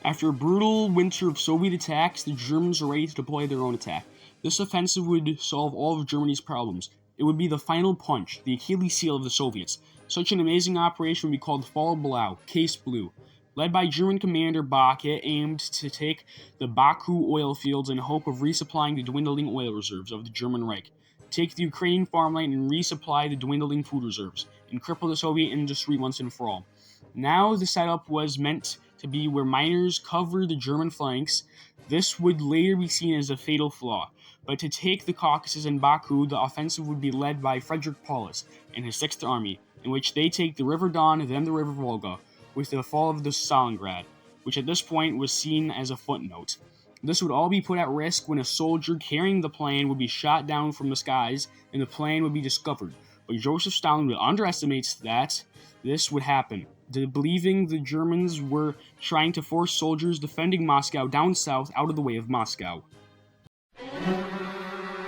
After a brutal winter of Soviet attacks, the Germans are ready to deploy their own attack. This offensive would solve all of Germany's problems. It would be the final punch, the Achilles heel of the Soviets. Such an amazing operation would be called Fall of Blau, Case Blue. Led by German commander Bach, it aimed to take the Baku oil fields in hope of resupplying the dwindling oil reserves of the German Reich, take the Ukrainian farmland and resupply the dwindling food reserves, and cripple the Soviet industry once and for all. Now the setup was meant to be where miners cover the German flanks. This would later be seen as a fatal flaw. But to take the Caucasus and Baku, the offensive would be led by Frederick Paulus and his 6th Army, in which they take the River Don and then the River Volga, with the fall of the Stalingrad, which at this point was seen as a footnote. This would all be put at risk when a soldier carrying the plane would be shot down from the skies and the plane would be discovered. But Joseph Stalin would underestimate that this would happen, believing the Germans were trying to force soldiers defending Moscow down south out of the way of Moscow.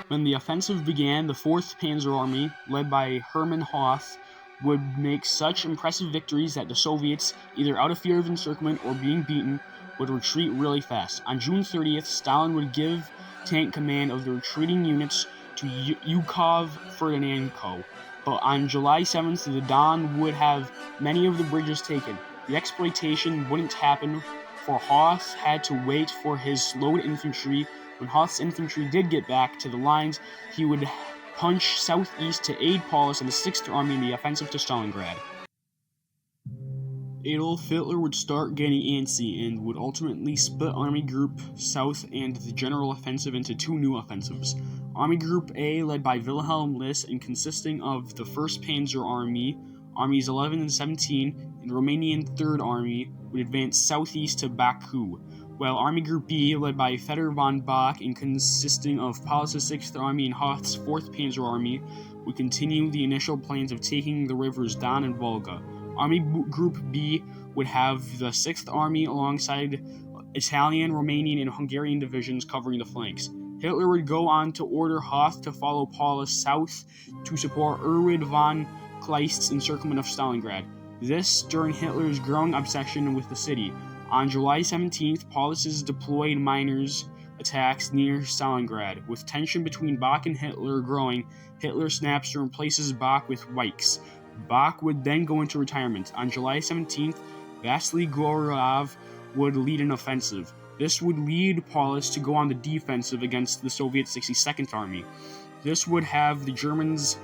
When the offensive began, the 4th Panzer Army, led by Hermann Hoth, would make such impressive victories that the Soviets, either out of fear of encirclement or being beaten, would retreat really fast. On June 30th, Stalin would give tank command of the retreating units to Yukov Ferdinenko, but on July 7th, the Don would have many of the bridges taken. The exploitation wouldn't happen, for Hoth had to wait for his slowed infantry. When Hoth's infantry did get back to the lines, he would punch southeast to aid Paulus and the 6th Army in the offensive to Stalingrad. Adolf Hitler would start getting antsy and would ultimately split Army Group South and the general offensive into 2 new offensives. Army Group A, led by Wilhelm List and consisting of the 1st Panzer Army, Armies 11 and 17, and Romanian 3rd Army, would advance southeast to Baku, while Army Group B, led by Fedor von Bock and consisting of Paulus's 6th Army and Hoth's 4th Panzer Army, would continue the initial plans of taking the rivers Don and Volga. Army Group B would have the 6th Army alongside Italian, Romanian, and Hungarian divisions covering the flanks. Hitler would go on to order Hoth to follow Paulus south to support Erwin von Kleist's encirclement of Stalingrad. This during Hitler's growing obsession with the city. On July 17th, Paulus's deployed miners attacks near Stalingrad. With tension between Bach and Hitler growing, Hitler snaps and replaces Bach with Wykes. Bach would then go into retirement. On July 17th, Vasily Goryov would lead an offensive. This would lead Paulus to go on the defensive against the Soviet 62nd Army. This would have the Germans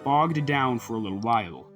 bogged down for a little while.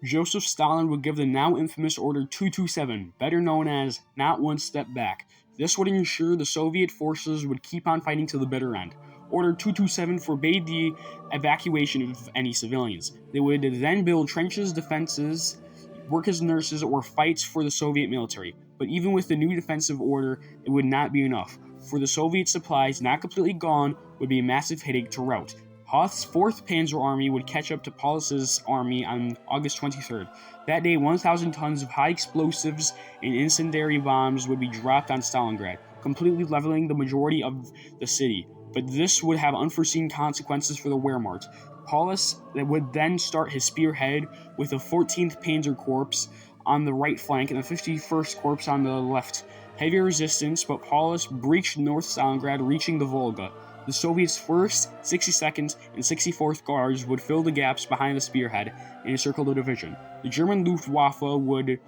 Joseph Stalin would give the now infamous Order 227, better known as Not One Step Back. This would ensure the Soviet forces would keep on fighting to the bitter end. Order 227 forbade the evacuation of any civilians. They would then build trenches, defenses, work as nurses, or fights for the Soviet military. But even with the new defensive order, it would not be enough, for the Soviet supplies, not completely gone, would be a massive headache to rout. Hoth's 4th Panzer Army would catch up to Paulus's army on August 23rd. That day, 1,000 tons of high explosives and incendiary bombs would be dropped on Stalingrad, completely leveling the majority of the city. But this would have unforeseen consequences for the Wehrmacht. Paulus would then start his spearhead with the 14th Panzer Corps on the right flank and the 51st Corps on the left. Heavy resistance, but Paulus breached North Stalingrad, reaching the Volga. The Soviets' 1st, 62nd, and 64th Guards would fill the gaps behind the spearhead and encircle the division. The German Luftwaffe would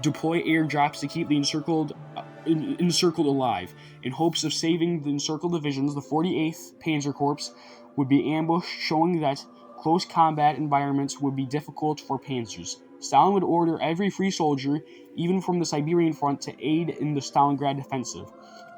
deploy airdrops to keep the encircled alive. In hopes of saving the encircled divisions, the 48th Panzer Corps would be ambushed, showing that close combat environments would be difficult for panzers. Stalin would order every free soldier, even from the Siberian front, to aid in the Stalingrad defensive.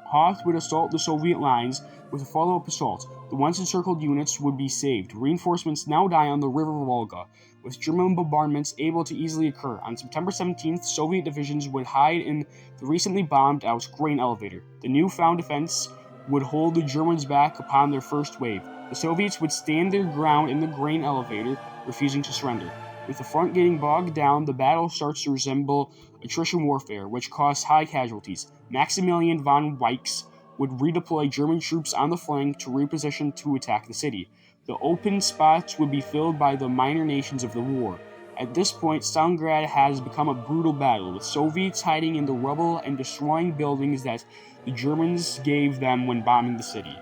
Hoth would assault the Soviet lines with a follow-up assault. The once encircled units would be saved. Reinforcements now die on the River Volga, with German bombardments able to easily occur. On September 17th, Soviet divisions would hide in the recently bombed-out grain elevator. The newfound defense would hold the Germans back upon their first wave. The Soviets would stand their ground in the grain elevator, refusing to surrender. With the front getting bogged down, the battle starts to resemble attrition warfare, which caused high casualties. Maximilian von Wykes would redeploy German troops on the flank to reposition to attack the city. The open spots would be filled by the minor nations of the war. At this point, Stalingrad has become a brutal battle, with Soviets hiding in the rubble and destroying buildings that the Germans gave them when bombing the city.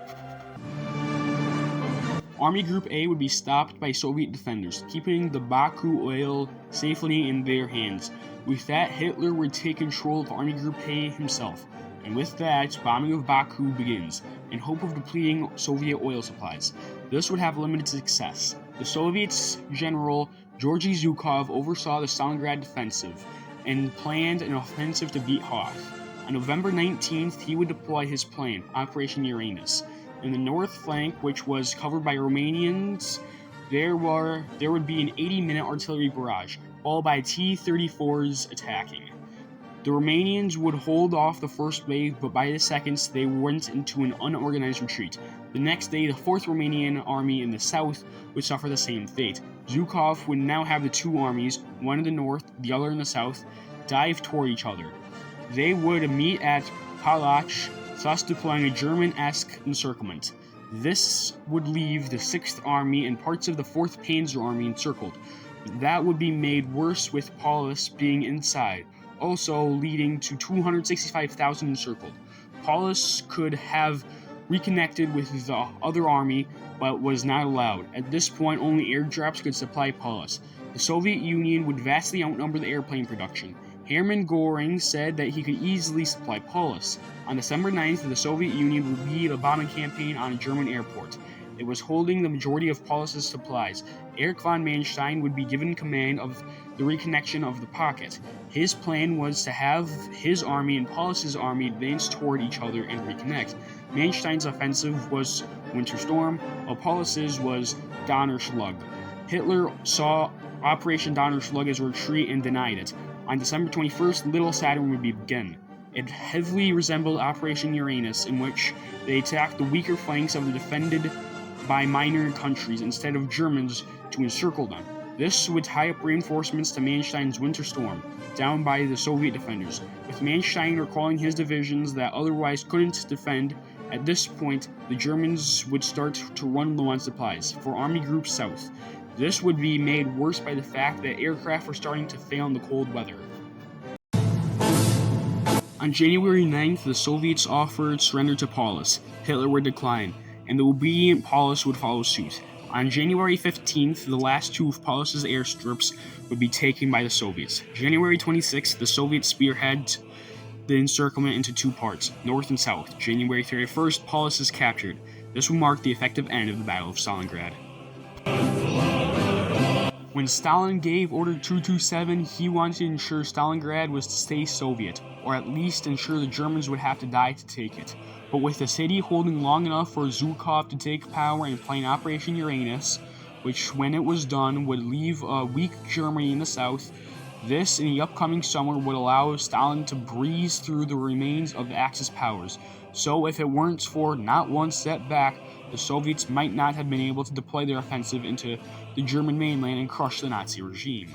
Army Group A would be stopped by Soviet defenders, keeping the Baku oil safely in their hands. With that, Hitler would take control of Army Group A himself, and with that, bombing of Baku begins, in hope of depleting Soviet oil supplies. This would have limited success. The Soviets' General Georgy Zhukov oversaw the Stalingrad defensive and planned an offensive to beat Hoth. On November 19th, he would deploy his plan, Operation Uranus. In the north flank, which was covered by Romanians, there would be an 80-minute artillery barrage, followed by T-34s attacking. The Romanians would hold off the first wave, but by the second, they went into an unorganized retreat. The next day, the 4th Romanian Army in the south would suffer the same fate. Zhukov would now have the two armies, one in the north, the other in the south, dive toward each other. They would meet at Palach, thus deploying a German-esque encirclement. This would leave the 6th Army and parts of the 4th Panzer Army encircled. That would be made worse with Paulus being inside, also leading to 265,000 encircled. Paulus could have reconnected with the other army, but was not allowed. At this point, only airdrops could supply Paulus. The Soviet Union would vastly outnumber the airplane production. Hermann Göring said that he could easily supply Paulus. On December 9th, the Soviet Union would lead a bombing campaign on a German airport. It was holding the majority of Paulus's supplies. Erich von Manstein would be given command of the reconnection of the pocket. His plan was to have his army and Paulus's army advance toward each other and reconnect. Manstein's offensive was Winter Storm, while Paulus's was Donnerschlag. Hitler saw Operation Donnerschlag as a retreat and denied it. On December 21st, Little Saturn would begin. It heavily resembled Operation Uranus, in which they attacked the weaker flanks of the defended by minor countries instead of Germans to encircle them. This would tie up reinforcements to Manstein's Winter Storm, down by the Soviet defenders, with Manstein recalling his divisions that otherwise couldn't defend. At this point, the Germans would start to run low on supplies for Army Group South. This would be made worse by the fact that aircraft were starting to fail in the cold weather. On January 9th, the Soviets offered surrender to Paulus. Hitler would decline, and the obedient Paulus would follow suit. On January 15th, the last two of Paulus's airstrips would be taken by the Soviets. January 26th, the Soviets spearhead the encirclement into two parts, north and south. January 31st, Paulus is captured. This would mark the effective end of the Battle of Stalingrad. When Stalin gave Order 227, he wanted to ensure Stalingrad was to stay Soviet, or at least ensure the Germans would have to die to take it. But with the city holding long enough for Zhukov to take power and plan Operation Uranus, which when it was done would leave a weak Germany in the south, this in the upcoming summer would allow Stalin to breeze through the remains of the Axis powers. So if it weren't for not one step back, the Soviets might not have been able to deploy their offensive into the German mainland and crush the Nazi regime.